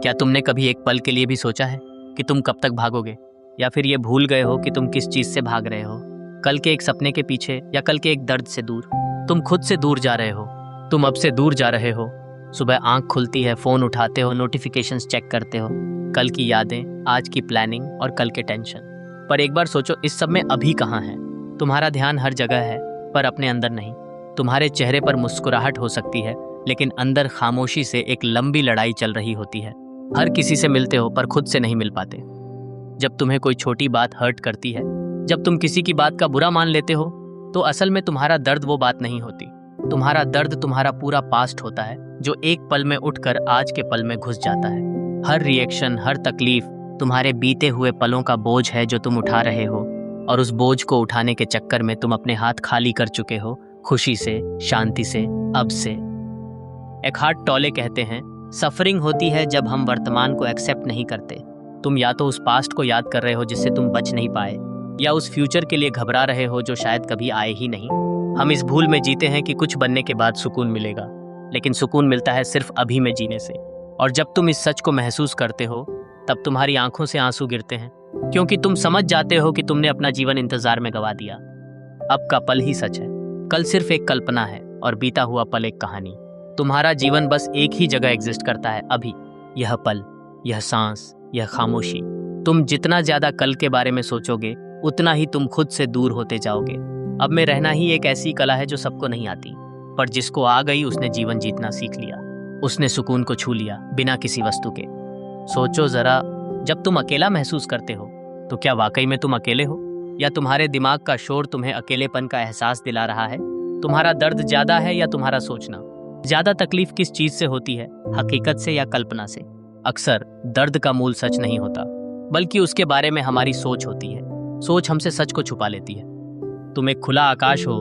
क्या तुमने कभी एक पल के लिए भी सोचा है कि तुम कब तक भागोगे, या फिर ये भूल गए हो कि तुम किस चीज से भाग रहे हो? कल के एक सपने के पीछे या कल के एक दर्द से दूर? तुम खुद से दूर जा रहे हो। तुम अब से दूर जा रहे हो। सुबह आंख खुलती है, फोन उठाते हो, नोटिफिकेशंस चेक करते हो, कल की यादें, आज की प्लानिंग और कल के टेंशन। पर एक बार सोचो, इस सब में अभी कहाँ है? तुम्हारा ध्यान हर जगह है पर अपने अंदर नहीं। तुम्हारे चेहरे पर मुस्कुराहट हो सकती है, लेकिन अंदर खामोशी से एक लंबी लड़ाई चल रही होती है। हर किसी से मिलते हो पर खुद से नहीं मिल पाते। जब तुम्हें कोई छोटी बात हर्ट करती है, जब तुम किसी की बात का बुरा मान लेते हो, तो असल में तुम्हारा दर्द वो बात नहीं होती। तुम्हारा दर्द तुम्हारा पूरा पास्ट होता है, जो एक पल में उठकर आज के पल में घुस जाता है। हर रिएक्शन, हर तकलीफ तुम्हारे बीते हुए पलों का बोझ है जो तुम उठा रहे हो, और उस बोझ को उठाने के चक्कर में तुम अपने हाथ खाली कर चुके हो, खुशी से, शांति से, अब से। एकहार्ट टॉले कहते हैं, सफरिंग होती है जब हम वर्तमान को एक्सेप्ट नहीं करते। तुम या तो उस पास्ट को याद कर रहे हो जिससे तुम बच नहीं पाए, या उस फ्यूचर के लिए घबरा रहे हो जो शायद कभी आए ही नहीं। हम इस भूल में जीते हैं कि कुछ बनने के बाद सुकून मिलेगा, लेकिन सुकून मिलता है सिर्फ अभी में जीने से। और जब तुम इस सच को महसूस करते हो, तब तुम्हारी आंखों से आंसू गिरते हैं, क्योंकि तुम समझ जाते हो कि तुमने अपना जीवन इंतजार में गवा दिया। अब का पल ही सच है, कल सिर्फ एक कल्पना है, और बीता हुआ पल एक कहानी। तुम्हारा जीवन बस एक ही जगह एग्जिस्ट करता है, अभी। यह पल, यह सांस, यह खामोशी। तुम जितना ज्यादा कल के बारे में सोचोगे, उतना ही तुम खुद से दूर होते जाओगे। अब में रहना ही एक ऐसी कला है जो सबको नहीं आती, पर जिसको आ गई उसने जीवन जीतना सीख लिया। उसने सुकून को छू लिया बिना किसी वस्तु के। सोचो जरा, जब तुम अकेला महसूस करते हो, तो क्या वाकई में तुम अकेले हो, या तुम्हारे दिमाग का शोर तुम्हें अकेलेपन का एहसास दिला रहा है? तुम्हारा दर्द ज्यादा है या तुम्हारा सोचना? ज्यादा तकलीफ किस चीज से होती है, हकीकत से या कल्पना से? अक्सर दर्द का मूल सच नहीं होता, बल्कि उसके बारे में हमारी सोच होती है। सोच हमसे सच को छुपा लेती है। तुम एक खुला आकाश हो,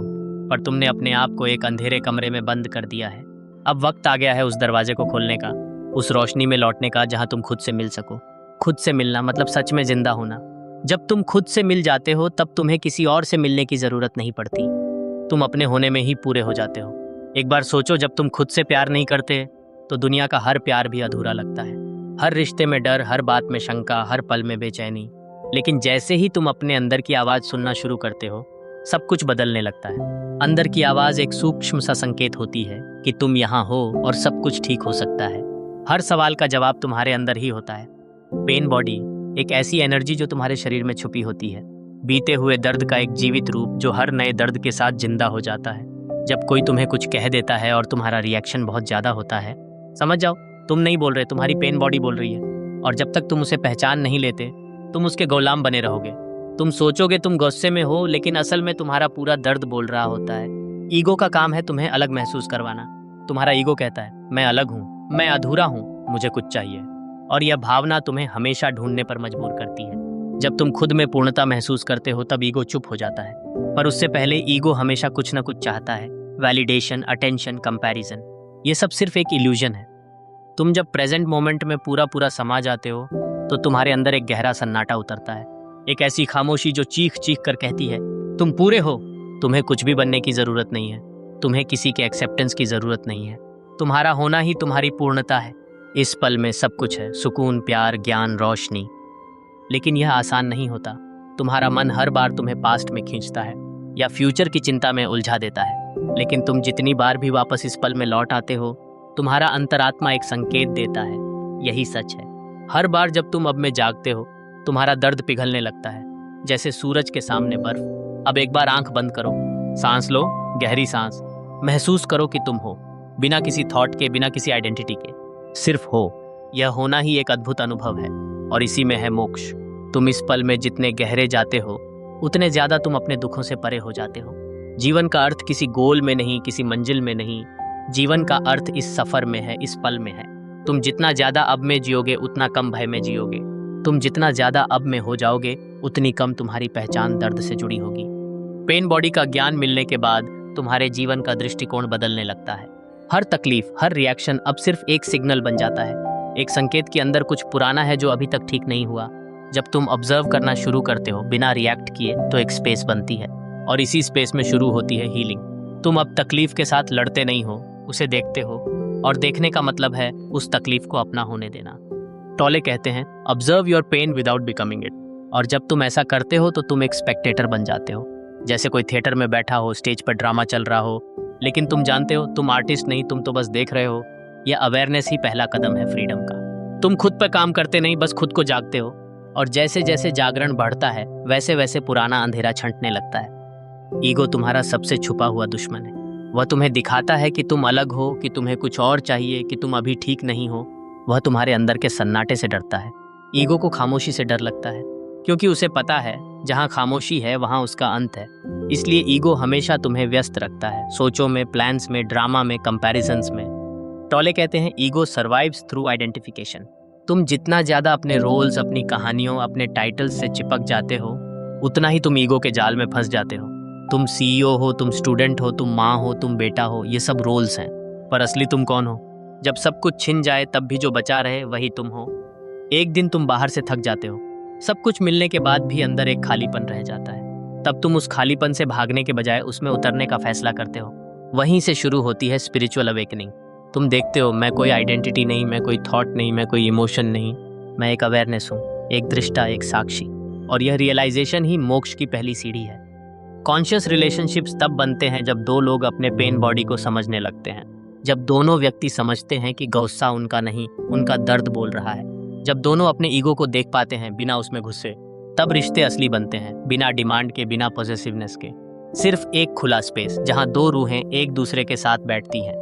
पर तुमने अपने आप को एक अंधेरे कमरे में बंद कर दिया है। अब वक्त आ गया है उस दरवाजे को खोलने का, उस रोशनी में लौटने का जहां तुम खुद से मिल सको। खुद से मिलना मतलब सच में जिंदा होना। जब तुम खुद से मिल जाते हो, तब तुम्हें किसी और से मिलने की जरूरत नहीं पड़ती। तुम अपने होने में ही पूरे हो जाते हो। एक बार सोचो, जब तुम खुद से प्यार नहीं करते, तो दुनिया का हर प्यार भी अधूरा लगता है। हर रिश्ते में डर, हर बात में शंका, हर पल में बेचैनी। लेकिन जैसे ही तुम अपने अंदर की आवाज सुनना शुरू करते हो, सब कुछ बदलने लगता है। अंदर की आवाज एक सूक्ष्म सा संकेत होती है कि तुम यहाँ हो और सब कुछ ठीक हो सकता है। हर सवाल का जवाब तुम्हारे अंदर ही होता है। पेन बॉडी, एक ऐसी एनर्जी जो तुम्हारे शरीर में छुपी होती है। बीते हुए दर्द का एक जीवित रूप जो हर नए दर्द के साथ जिंदा हो जाता है। जब कोई तुम्हें कुछ कह देता है और तुम्हारा रिएक्शन बहुत ज्यादा होता है, समझ जाओ तुम नहीं बोल रहे, तुम्हारी पेन बॉडी बोल रही है। और जब तक तुम उसे पहचान नहीं लेते, तुम उसके गुलाम बने रहोगे। तुम सोचोगे तुम गुस्से में हो, लेकिन असल में तुम्हारा पूरा दर्द बोल रहा होता है। ईगो का काम है तुम्हें अलग महसूस करवाना। तुम्हारा ईगो कहता है, मैं अलग हूँ, मैं अधूरा हूँ, मुझे कुछ चाहिए। और यह भावना तुम्हें हमेशा ढूंढने पर मजबूर करती है। जब तुम खुद में पूर्णता महसूस करते हो, तब ईगो चुप हो जाता है। पर उससे पहले ईगो हमेशा कुछ न कुछ चाहता है। Validation, attention, comparison. ये सब सिर्फ एक इल्यूजन है। तुम जब प्रेजेंट मोमेंट में पूरा समा जाते हो, तो तुम्हारे अंदर एक गहरा सन्नाटा उतरता है। एक ऐसी खामोशी जो चीख चीख कर कहती है, तुम पूरे हो। तुम्हें कुछ भी बनने की जरूरत नहीं है। तुम्हें किसी के एक्सेप्टेंस की जरूरत नहीं है। तुम्हारा होना ही तुम्हारी पूर्णता है। इस पल में सब कुछ है, सुकून, प्यार, ज्ञान, रोशनी। लेकिन यह आसान नहीं होता। तुम्हारा मन हर बार तुम्हें पास्ट में खींचता है या फ्यूचर की चिंता में उलझा देता है। लेकिन तुम जितनी बार भी वापस इस पल में लौट आते हो, तुम्हारा अंतरात्मा एक संकेत देता है, यही सच है। हर बार जब तुम अब में जागते हो, तुम्हारा दर्द पिघलने लगता है, जैसे सूरज के सामने बर्फ। अब एक बार आंख बंद करो, सांस लो, गहरी सांस। महसूस करो कि तुम हो, बिना किसी थॉट के, बिना किसी आइडेंटिटी के, सिर्फ हो। यह होना ही एक अद्भुत अनुभव है, और इसी में है मोक्ष। तुम इस पल में जितने गहरे जाते हो, उतने ज्यादा तुम अपने दुखों से परे हो जाते हो। जीवन का अर्थ किसी गोल में नहीं, किसी मंजिल में नहीं। जीवन का अर्थ इस सफर में है, इस पल में है। तुम जितना ज्यादा अब में जियोगे, उतना कम भय में जियोगे। तुम जितना ज्यादा अब में हो जाओगे, उतनी कम तुम्हारी पहचान दर्द से जुड़ी होगी। पेन बॉडी का ज्ञान मिलने के बाद तुम्हारे जीवन का दृष्टिकोण बदलने लगता है। हर तकलीफ, हर रिएक्शन अब सिर्फ एक सिग्नल बन जाता है, एक संकेत के अंदर कुछ पुराना है जो अभी तक ठीक नहीं हुआ। जब तुम ऑब्जर्व करना शुरू करते हो बिना रिएक्ट किए, तो एक स्पेस बनती है, और इसी स्पेस में शुरू होती है हीलिंग। तुम अब तकलीफ के साथ लड़ते नहीं हो, उसे देखते हो, और देखने का मतलब है उस तकलीफ को अपना होने देना। टोले कहते हैं observe your pain without becoming it. और जब तुम ऐसा करते हो तो तुम एक स्पेक्टेटर बन जाते हो। जैसे कोई थिएटर में बैठा हो, स्टेज पर ड्रामा चल रहा हो, लेकिन तुम जानते हो तुम आर्टिस्ट नहीं, तुम तो बस देख रहे हो। यह अवेयरनेस ही पहला कदम है फ्रीडम का। तुम खुद पर काम करते नहीं, बस खुद को जागते हो। और जैसे जैसे जागरण बढ़ता है वैसे वैसे पुराना अंधेरा छंटने लगता है। ईगो तुम्हारा सबसे छुपा हुआ दुश्मन है। वह तुम्हें दिखाता है कि तुम अलग हो, कि तुम्हें कुछ और चाहिए, कि तुम अभी ठीक नहीं हो। वह तुम्हारे अंदर के सन्नाटे से डरता है। ईगो को खामोशी से डर लगता है, क्योंकि उसे पता है जहाँ खामोशी है वहाँ उसका अंत है। इसलिए ईगो हमेशा तुम्हें व्यस्त रखता है, सोचों में, प्लान्स में, ड्रामा में, कंपैरिजंस में। टोले कहते हैं ईगो सर्वाइव्स थ्रू आइडेंटिफिकेशन। तुम जितना ज़्यादा अपने रोल्स, अपनी कहानियों, अपने टाइटल्स से चिपक जाते हो, उतना ही तुम ईगो के जाल में फंस जाते हो। तुम सीईओ हो, तुम स्टूडेंट हो, तुम माँ हो, तुम बेटा हो, ये सब रोल्स हैं, पर असली तुम कौन हो? जब सब कुछ छिन जाए तब भी जो बचा रहे वही तुम हो। एक दिन तुम बाहर से थक जाते हो, सब कुछ मिलने के बाद भी अंदर एक खालीपन रह जाता है। तब तुम उस खालीपन से भागने के बजाय उसमें उतरने का फैसला करते हो। वहीं से शुरू होती है स्पिरिचुअल अवेकनिंग। तुम देखते हो मैं कोई आइडेंटिटी नहीं, मैं कोई थॉट नहीं, मैं कोई इमोशन नहीं, मैं एक अवेयरनेस हूँ, एक दृष्टा, एक साक्षी। और यह रियलाइजेशन ही मोक्ष की पहली सीढ़ी है। कॉन्शियस रिलेशनशिप्स तब बनते हैं जब दो लोग अपने पेन बॉडी को समझने लगते हैं, जब दोनों व्यक्ति समझते हैं कि गुस्सा उनका नहीं, उनका दर्द बोल रहा है, जब दोनों अपने ईगो को देख पाते हैं बिना उसमें घुसे। तब रिश्ते असली बनते हैं, बिना डिमांड के, बिना पॉसेसिवनेस के। सिर्फ एक खुला स्पेस जहाँ दो रूहें एक दूसरे के साथ बैठती हैं।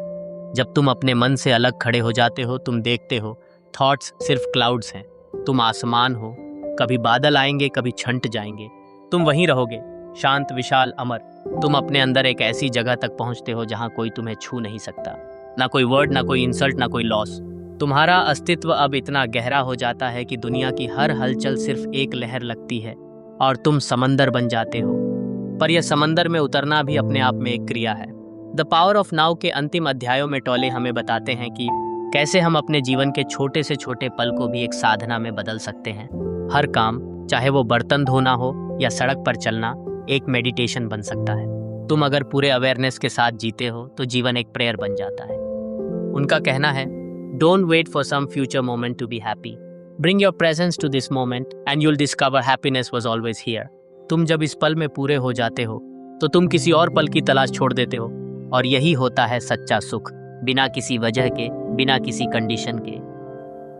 जब तुम अपने मन से अलग खड़े हो जाते हो, तुम देखते हो थॉट्स सिर्फ क्लाउड्स हैं, तुम आसमान हो। कभी बादल आएंगे, कभी छंट जाएंगे, तुम वहीं रहोगे, शांत, विशाल, अमर। तुम अपने अंदर एक ऐसी जगह तक पहुंचते हो जहां कोई तुम्हें छू नहीं सकता, ना कोई वर्ड, ना कोई इंसल्ट, ना कोई लॉस। तुम्हारा अस्तित्व अब इतना गहरा हो जाता है कि दुनिया की हर हलचल सिर्फ एक लहर लगती है और तुम समंदर बन जाते हो। पर यह समंदर में उतरना भी अपने आप में एक क्रिया है। द पावर ऑफ नाउ के अंतिम अध्यायों में टोले हमें बताते हैं कि कैसे हम अपने जीवन के छोटे से छोटे पल को भी एक साधना में बदल सकते हैं। हर काम, चाहे वो बर्तन धोना हो या सड़क पर चलना, एक मेडिटेशन बन सकता है। तुम अगर पूरे अवेयरनेस के साथ जीते हो तो जीवन एक प्रेयर बन जाता है। उनका कहना है, don't wait for some future moment to be happy, bring your presence to this moment and you'll discover happiness was always here. तुम जब इस पल में पूरे हो जाते हो तो तुम किसी और पल की तलाश छोड़ देते हो, और यही होता है सच्चा सुख, बिना किसी वजह के, बिना किसी कंडीशन के।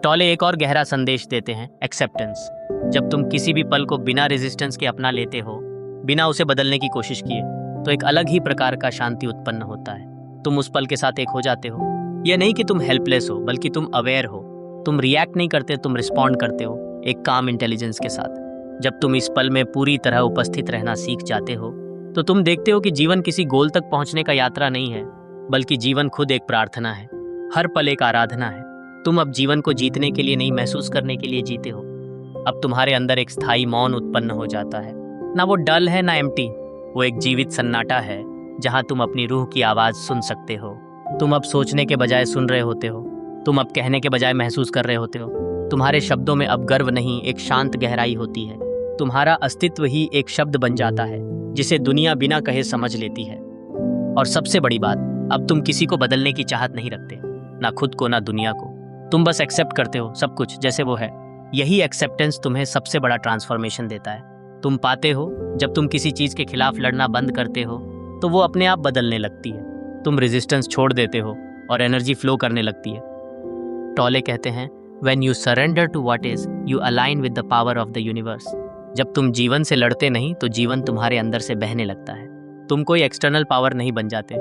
टोले एक और गहरा संदेश देते हैं, एक्सेप्टेंस। जब तुम किसी भी पल को बिना रेजिस्टेंस के अपना लेते हो, बिना उसे बदलने की कोशिश किए, तो एक अलग ही प्रकार का शांति उत्पन्न होता है। तुम उस पल के साथ एक हो जाते हो। यह नहीं कि तुम हेल्पलेस हो, बल्कि तुम अवेयर हो। तुम रिएक्ट नहीं करते, तुम रिस्पॉन्ड करते हो, एक काम इंटेलिजेंस के साथ। जब तुम इस पल में पूरी तरह उपस्थित रहना सीख जाते हो तो तुम देखते हो कि जीवन किसी गोल तक पहुंचने का यात्रा नहीं है, बल्कि जीवन खुद एक प्रार्थना है। हर पल एक आराधना है। तुम अब जीवन को जीतने के लिए नहीं, महसूस करने के लिए जीते हो। अब तुम्हारे अंदर एक स्थायी मौन उत्पन्न हो जाता है। ना वो डल है, ना एम्प्टी, वो एक जीवित सन्नाटा है जहां तुम अपनी रूह की आवाज सुन सकते हो। तुम अब सोचने के बजाय सुन रहे होते हो, तुम अब कहने के बजाय महसूस कर रहे होते हो। तुम्हारे शब्दों में अब गर्व नहीं, एक शांत गहराई होती है। तुम्हारा अस्तित्व ही एक शब्द बन जाता है जिसे दुनिया बिना कहे समझ लेती है। और सबसे बड़ी बात, अब तुम किसी को बदलने की चाहत नहीं रखते, ना खुद को, ना दुनिया को। तुम बस एक्सेप्ट करते हो सब कुछ जैसे वो है। यही एक्सेप्टेंस तुम्हें सबसे बड़ा ट्रांसफॉर्मेशन देता है। तुम पाते हो जब तुम किसी चीज के खिलाफ लड़ना बंद करते हो तो वो अपने आप बदलने लगती है। तुम रेजिस्टेंस छोड़ देते हो और एनर्जी फ्लो करने लगती है। टोले कहते हैं, when you surrender to what is, you align with the power of the universe. जब तुम जीवन से लड़ते नहीं तो जीवन तुम्हारे अंदर से बहने लगता है। तुम कोई एक्सटर्नल पावर नहीं बन जाते,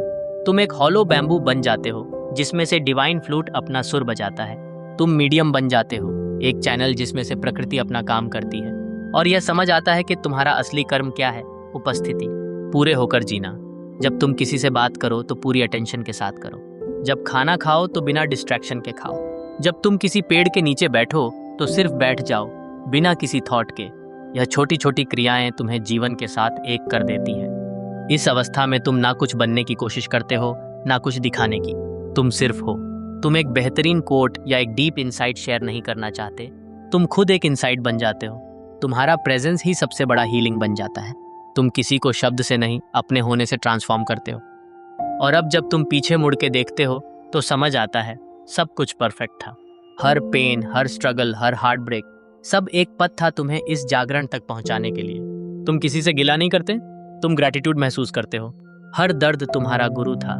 तुम एक हॉलो बैम्बू बन जाते हो जिसमें से डिवाइन फ्लूट अपना सुर बजाता है। तुम मीडियम बन जाते हो, एक चैनल जिसमें से प्रकृति अपना काम करती है। और यह समझ आता है कि तुम्हारा असली कर्म क्या है, उपस्थिति, पूरे होकर जीना। जब तुम किसी से बात करो तो पूरी अटेंशन के साथ करो। जब खाना खाओ तो बिना डिस्ट्रैक्शन के खाओ। जब तुम किसी पेड़ के नीचे बैठो तो सिर्फ बैठ जाओ, बिना किसी थॉट के। यह छोटी छोटी क्रियाएं तुम्हें जीवन के साथ एक कर देती हैं। इस अवस्था में तुम ना कुछ बनने की कोशिश करते हो, ना कुछ दिखाने की। तुम सिर्फ हो। तुम एक बेहतरीन कोट या एक डीप इनसाइट शेयर नहीं करना चाहते, तुम खुद एक इनसाइट बन जाते हो। तुम्हारा प्रेजेंस ही सबसे बड़ा हीलिंग बन जाता है। तुम किसी को शब्द से नहीं, अपने होने से ट्रांसफॉर्म करते हो। और अब जब तुम पीछे मुड़ के देखते हो तो समझ आता है सब कुछ परफेक्ट था। हर पेन, हर स्ट्रगल, हर हार्ट ब्रेक, सब एक पथ था तुम्हें इस जागरण तक पहुंचाने के लिए। तुम किसी से गिला नहीं करते, तुम ग्रैटिट्यूड महसूस करते हो। हर दर्द तुम्हारा गुरु था,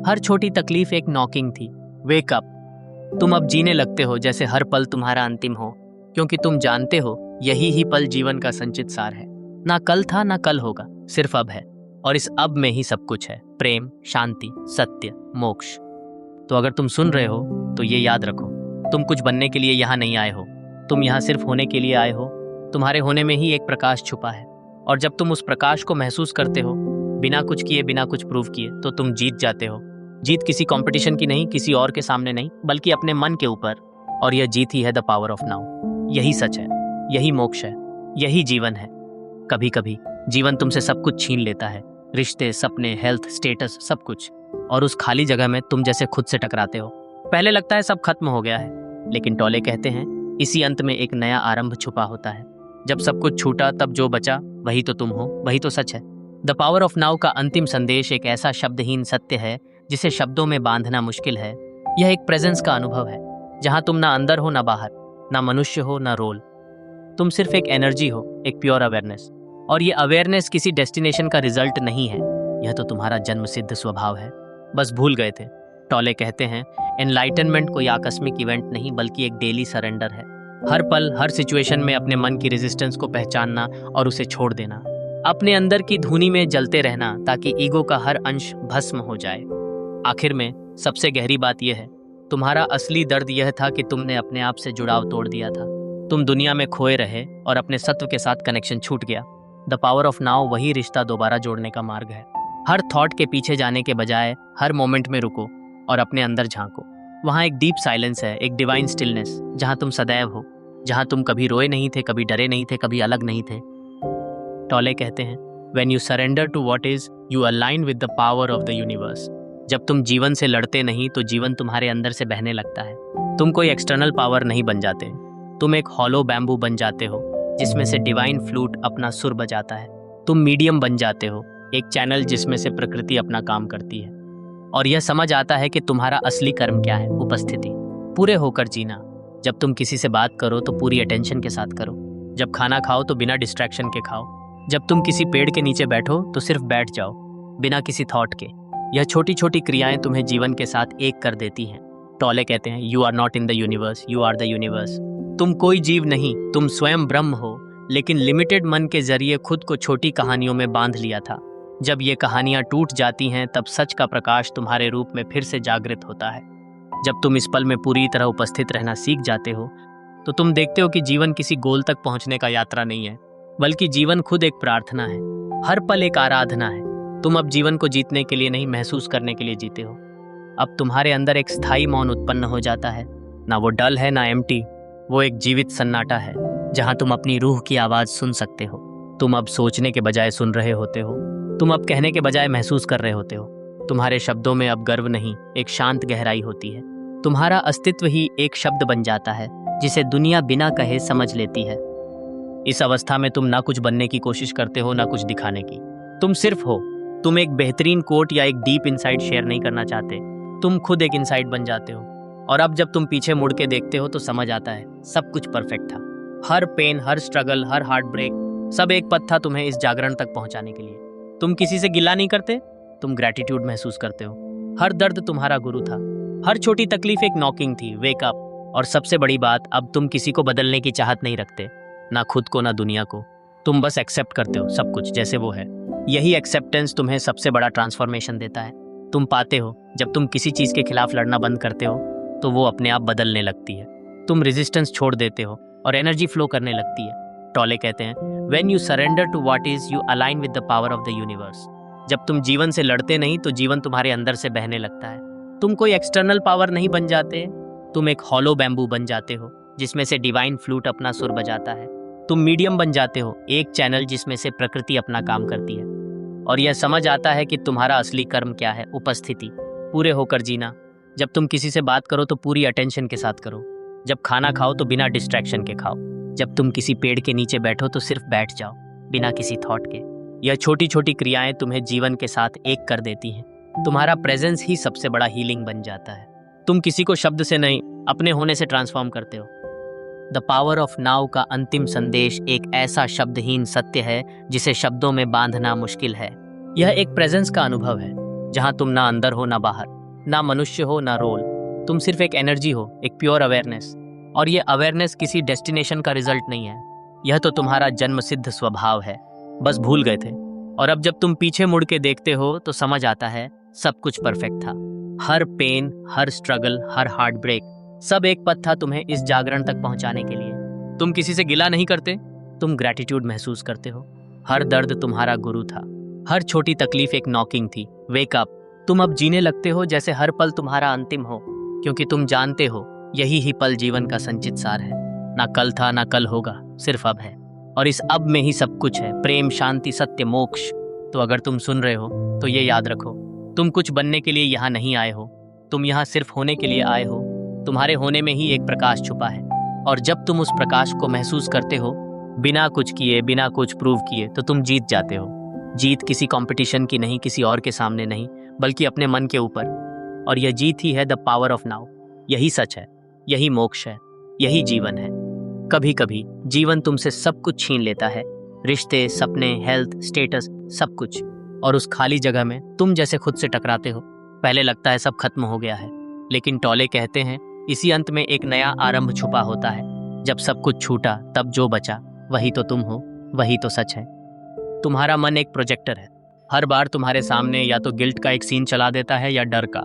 हर छोटी तकलीफ एक नॉकिंग थी। Wake up. तुम अब जीने लगते हो जैसे हर पल तुम्हारा अंतिम हो, क्योंकि तुम जानते हो यही ही पल जीवन का संचित सार है। ना कल था ना कल होगा, सिर्फ अब है। और इस अब में ही सब कुछ है, प्रेम, शांति, सत्य, मोक्ष। तो अगर तुम सुन रहे हो तो ये याद रखो, तुम कुछ बनने के लिए यहाँ नहीं आए हो, तुम यहाँ सिर्फ होने के लिए आए हो। तुम्हारे होने में ही एक प्रकाश छुपा है, और जब तुम उस प्रकाश को महसूस करते हो, बिना कुछ किए, बिना कुछ प्रूव किए, तो तुम जीत जाते हो। जीत किसी कंपटीशन की नहीं, किसी और के सामने नहीं, बल्कि अपने मन के ऊपर। और यह जीत ही है द पावर ऑफ नाउ। यही सच है, यही मोक्ष है, यही जीवन है। कभी कभी जीवन तुमसे सब कुछ छीन लेता है, रिश्ते, सपने, हेल्थ, स्टेटस, सब कुछ। और उस खाली जगह में तुम जैसे खुद से टकराते हो। पहले लगता है सब खत्म हो गया है, लेकिन टोले कहते हैं इसी अंत में एक नया आरंभ छुपा होता है। जब सब कुछ छूटा तब जो बचा वही तो तुम हो, वही तो सच है। द पावर ऑफ नाउ का अंतिम संदेश एक ऐसा शब्दहीन सत्य है जिसे शब्दों में बांधना मुश्किल है। यह एक प्रेजेंस का अनुभव है, जहां तुम ना अंदर हो ना बाहर, ना मनुष्य हो ना रोल। तुम सिर्फ एक एनर्जी हो, एक प्योर अवेयरनेस। और ये अवेयरनेस किसी डेस्टिनेशन का रिजल्ट नहीं है, यह तो तुम्हारा जन्मसिद्ध स्वभाव है। बस भूल गए थे। टोले कहते हैं एनलाइटनमेंट कोई आकस्मिक इवेंट नहीं, बल्कि एक डेली सरेंडर है। हर पल, हर सिचुएशन में अपने मन की रेजिस्टेंस को पहचानना और उसे छोड़ देना। अपने अंदर की धुनी में जलते रहना ताकि ईगो का हर अंश भस्म हो जाए। आखिर में सबसे गहरी बात यह है, तुम्हारा असली दर्द यह था कि तुमने अपने आप से जुड़ाव तोड़ दिया था। तुम दुनिया में खोए रहे और अपने सत्व के साथ कनेक्शन छूट गया। द पावर ऑफ नाउ वही रिश्ता दोबारा जोड़ने का मार्ग है। हर थॉट के पीछे जाने के बजाय हर मोमेंट में रुको और अपने अंदर झांको। वहाँ एक डीप साइलेंस है, एक डिवाइन स्टिलनेस, जहाँ तुम सदैव हो, जहाँ तुम कभी रोए नहीं थे, कभी डरे नहीं थे, कभी अलग नहीं थे। टोले कहते हैं When you surrender to what is, you align with the power of the universe. जब तुम जीवन से लड़ते नहीं तो जीवन तुम्हारे अंदर से बहने लगता है। तुम कोई एक्सटर्नल पावर नहीं बन जाते, तुम एक हॉलो बैम्बू बन जाते हो जिसमें से डिवाइन फ्लूट अपना सुर बजाता है। तुम मीडियम बन जाते हो, एक चैनल जिसमें से प्रकृति अपना काम करती है। और यह समझ आता है कि तुम्हारा असली कर्म क्या है, उपस्थिति, पूरे होकर जीना। जब तुम किसी से बात करो तो पूरी अटेंशन के साथ करो। जब खाना खाओ तो बिना डिस्ट्रैक्शन के खाओ। जब तुम किसी पेड़ के नीचे बैठो तो सिर्फ बैठ जाओ, बिना किसी थॉट के। यह छोटी छोटी क्रियाएं तुम्हें जीवन के साथ एक कर देती हैं। टोले कहते हैं you are not in the universe, you are the universe. तुम कोई जीव नहीं, तुम स्वयं ब्रह्म हो, लेकिन लिमिटेड मन के जरिए खुद को छोटी कहानियों में बांध लिया था। जब ये कहानियां टूट जाती हैं तब सच का प्रकाश तुम्हारे रूप में फिर से जागृत होता है। जब तुम इस पल में पूरी तरह उपस्थित रहना सीख जाते हो तो तुम देखते हो कि जीवन किसी गोल तक पहुंचने का यात्रा नहीं है, बल्कि जीवन खुद एक प्रार्थना है। हर पल एक आराधना है। तुम अब जीवन को जीतने के लिए नहीं, महसूस करने के लिए जीते हो। अब तुम्हारे अंदर एक स्थायी मौन उत्पन्न हो जाता है। ना वो डल है, ना एम्प्टी, वो एक जीवित सन्नाटा है जहां तुम अपनी रूह की आवाज सुन सकते हो। तुम अब सोचने के बजाय सुन रहे होते हो, तुम अब कहने के बजाय महसूस कर रहे होते हो। तुम्हारे शब्दों में अब गर्व नहीं, एक शांत गहराई होती है। तुम्हारा अस्तित्व ही एक शब्द बन जाता है जिसे दुनिया बिना कहे समझ लेती है। इस अवस्था में तुम ना कुछ बनने की कोशिश करते हो, ना कुछ दिखाने की। तुम सिर्फ हो। तुम एक बेहतरीन कोट या एक डीप इनसाइट शेयर नहीं करना चाहते, तुम खुद एक इनसाइट बन जाते हो। और अब जब तुम पीछे मुड़ के देखते हो तो समझ आता है सब कुछ परफेक्ट था। हर पेन, हर स्ट्रगल, हर हार्ट ब्रेक, सब एक पथ था तुम्हें इस जागरण तक पहुंचाने के लिए। तुम किसी से गिला नहीं करते, तुम ग्रैटिट्यूड महसूस करते हो। हर दर्द तुम्हारा गुरु था, हर छोटी तकलीफ एक नॉकिंग थी, वेक अप। और सबसे बड़ी बात, अब तुम किसी को बदलने की चाहत नहीं रखते, ना खुद को ना दुनिया को। तुम बस एक्सेप्ट करते हो सब कुछ जैसे वो है। यही एक्सेप्टेंस तुम्हें सबसे बड़ा ट्रांसफॉर्मेशन देता है। तुम पाते हो जब तुम किसी चीज के खिलाफ लड़ना बंद करते हो तो वो अपने आप बदलने लगती है। तुम रेजिस्टेंस छोड़ देते हो और एनर्जी फ्लो करने लगती है। टोले कहते हैं when you surrender to what is, you align with the power of the universe. जब तुम जीवन से लड़ते नहीं तो जीवन तुम्हारे अंदर से बहने लगता है। तुम कोई एक्सटर्नल पावर नहीं बन जाते, तुम एक हॉलो बैम्बू बन जाते हो जिसमें से डिवाइन फ्लूट अपना सुर बजाता है। तुम मीडियम बन जाते हो, एक चैनल जिसमें से प्रकृति अपना काम करती है। और यह समझ आता है कि तुम्हारा असली कर्म क्या है, उपस्थिति, पूरे होकर जीना। जब तुम किसी से बात करो तो पूरी अटेंशन के साथ करो। जब खाना खाओ तो बिना डिस्ट्रैक्शन के खाओ। जब तुम किसी पेड़ के नीचे बैठो तो सिर्फ बैठ जाओ, बिना किसी थॉट के। यह छोटी छोटी क्रियाएं तुम्हें जीवन के साथ एक कर देती हैं। तुम्हारा प्रेजेंस ही सबसे बड़ा हीलिंग बन जाता है। तुम किसी को शब्द से नहीं, अपने होने से ट्रांसफॉर्म करते हो। द पावर ऑफ नाउ का अंतिम संदेश एक ऐसा शब्दहीन सत्य है जिसे शब्दों में बांधना मुश्किल है। यह एक प्रेजेंस का अनुभव है, जहां तुम ना अंदर हो ना बाहर, ना मनुष्य हो ना रोल। तुम सिर्फ एक एनर्जी हो, एक प्योर अवेयरनेस। और ये अवेयरनेस किसी डेस्टिनेशन का रिजल्ट नहीं है, यह तो तुम्हारा जन्मसिद्ध स्वभाव है, बस भूल गए थे। और अब जब तुम पीछे मुड़ के देखते हो तो समझ आता है सब कुछ परफेक्ट था। हर पेन, हर स्ट्रगल, हर हार्ट ब्रेक, सब एक पथ था तुम्हें इस जागरण तक पहुंचाने के लिए। तुम किसी से गिला नहीं करते, तुम ग्रैटिट्यूड महसूस करते हो। हर दर्द तुम्हारा गुरु था, हर छोटी तकलीफ एक नॉकिंग थी। Wake up. तुम अब जीने लगते हो जैसे हर पल तुम्हारा अंतिम हो, क्योंकि तुम जानते हो यही ही पल जीवन का संचित सार है। ना कल था ना कल होगा, सिर्फ अब है। और इस अब में ही सब कुछ है, प्रेम, शांति, सत्य, मोक्ष। तो अगर तुम सुन रहे हो तो ये याद रखो, तुम कुछ बनने के लिए यहाँ नहीं आए हो, तुम यहाँ सिर्फ होने के लिए आए हो। तुम्हारे होने में ही एक प्रकाश छुपा है, और जब तुम उस प्रकाश को महसूस करते हो बिना कुछ किए, बिना कुछ प्रूव किए, तो तुम जीत जाते हो। जीत किसी कंपटीशन की नहीं, किसी और के सामने नहीं, बल्कि अपने मन के ऊपर। और यह जीत ही है द पावर ऑफ नाउ। यही सच है, यही मोक्ष है, यही जीवन है। कभी कभी जीवन तुमसे सब कुछ छीन लेता है, रिश्ते, सपने, हेल्थ, स्टेटस, सब कुछ। और उस खाली जगह में तुम जैसे खुद से टकराते हो। पहले लगता है सब खत्म हो गया है, लेकिन टॉले कहते हैं इसी अंत में एक नया आरंभ छुपा होता है। जब सब कुछ छूटा तब जो बचा वही तो तुम हो, वही तो सच है। तुम्हारा मन एक प्रोजेक्टर है, हर बार तुम्हारे सामने या तो गिल्ट का एक सीन चला देता है या डर का,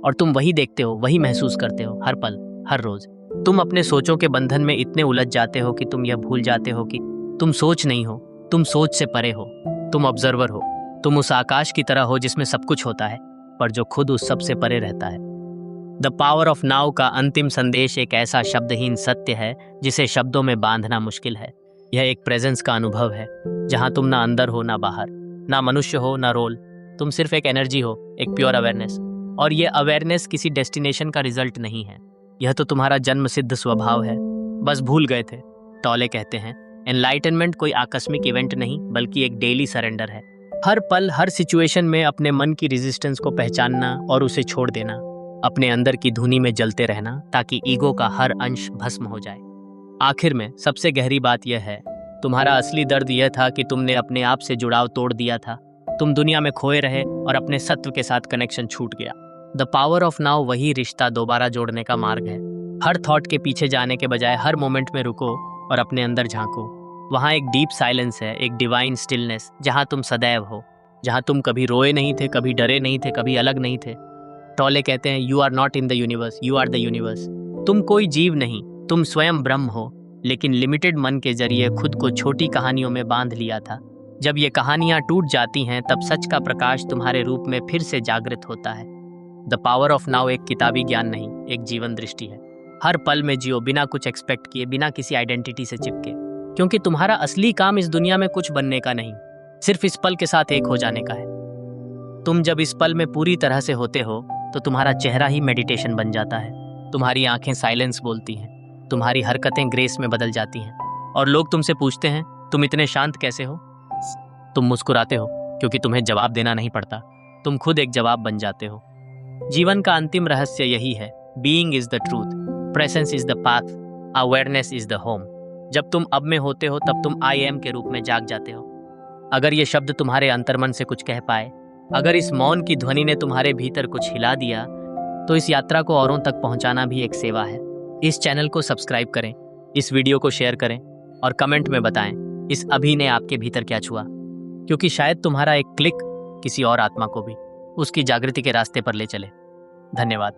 और तुम वही देखते हो, वही महसूस करते हो, हर पल, हर रोज। तुम अपने सोचों के बंधन में इतने उलझ जाते हो कि तुम यह भूल जाते हो कि तुम सोच नहीं हो, तुम सोच से परे हो, तुम ऑब्जर्वर हो। तुम उस आकाश की तरह हो जिसमें सब कुछ होता है, पर जो खुद उस सब से परे रहता है। द पावर ऑफ नाउ का अंतिम संदेश एक ऐसा शब्दहीन सत्य है जिसे शब्दों में बांधना मुश्किल है। यह एक प्रेजेंस का अनुभव है, जहां तुम ना अंदर हो ना बाहर, ना मनुष्य हो ना रोल। तुम सिर्फ एक एनर्जी हो, एक प्योर अवेयरनेस। और ये अवेयरनेस किसी डेस्टिनेशन का रिजल्ट नहीं है, यह तो तुम्हारा जन्मसिद्ध स्वभाव है, बस भूल गए थे। टॉले कहते हैं एनलाइटनमेंट कोई आकस्मिक इवेंट नहीं, बल्कि एक डेली सरेंडर है। हर पल, हर सिचुएशन में अपने मन की रेजिस्टेंस को पहचानना और उसे छोड़ देना, अपने अंदर की धुनी में जलते रहना, ताकि ईगो का हर अंश भस्म हो जाए। आखिर में सबसे गहरी बात यह है, तुम्हारा असली दर्द यह था कि तुमने अपने आप से जुड़ाव तोड़ दिया था। तुम दुनिया में खोए रहे और अपने सत्व के साथ कनेक्शन छूट गया। द पावर ऑफ नाउ वही रिश्ता दोबारा जोड़ने का मार्ग है। हर थॉट के पीछे जाने के बजाय हर मोमेंट में रुको और अपने अंदर झांको। वहाँ एक डीप साइलेंस है, एक डिवाइन स्टिलनेस, जहाँ तुम सदैव हो, जहाँ तुम कभी रोए नहीं थे, कभी डरे नहीं थे, कभी अलग नहीं थे। टॉले कहते हैं you are not in the universe, you are the universe. तुम कोई जीव नहीं, तुम स्वयं ब्रह्म हो, लेकिन लिमिटेड मन के जरिए खुद को छोटी कहानियों में बांध लिया था। जब ये कहानियां टूट जाती हैं तब सच का प्रकाश तुम्हारे रूप में फिर से जागृत होता है। द पावर ऑफ नाउ एक किताबी ज्ञान नहीं, एक जीवन दृष्टि है। हर पल में जियो, बिना कुछ एक्सपेक्ट किए, बिना किसी आइडेंटिटी से चिपके, क्योंकि तुम्हारा असली काम इस दुनिया में कुछ बनने का नहीं, सिर्फ इस पल के साथ एक हो जाने का है। तुम जब इस पल में पूरी तरह से होते हो तो तुम्हारा चेहरा ही मेडिटेशन बन जाता है, तुम्हारी आंखें साइलेंस बोलती हैं, तुम्हारी हरकतें ग्रेस में बदल जाती हैं, और लोग तुमसे पूछते हैं तुम इतने शांत कैसे हो। तुम मुस्कुराते हो क्योंकि तुम्हें जवाब देना नहीं पड़ता, तुम खुद एक जवाब बन जाते हो। जीवन का अंतिम रहस्य यही है, being is the truth, presence is the path, awareness is the home. जब तुम अब में होते हो तब तुम आई एम के रूप में जाग जाते हो। अगर ये शब्द तुम्हारे अंतर्मन से कुछ कह पाए, अगर इस मौन की ध्वनि ने तुम्हारे भीतर कुछ हिला दिया, तो इस यात्रा को औरों तक पहुंचाना भी एक सेवा है। इस चैनल को सब्सक्राइब करें, इस वीडियो को शेयर करें और कमेंट में बताएं इस अभी ने आपके भीतर क्या छुआ, क्योंकि शायद तुम्हारा एक क्लिक किसी और आत्मा को भी उसकी जागृति के रास्ते पर ले चले। धन्यवाद।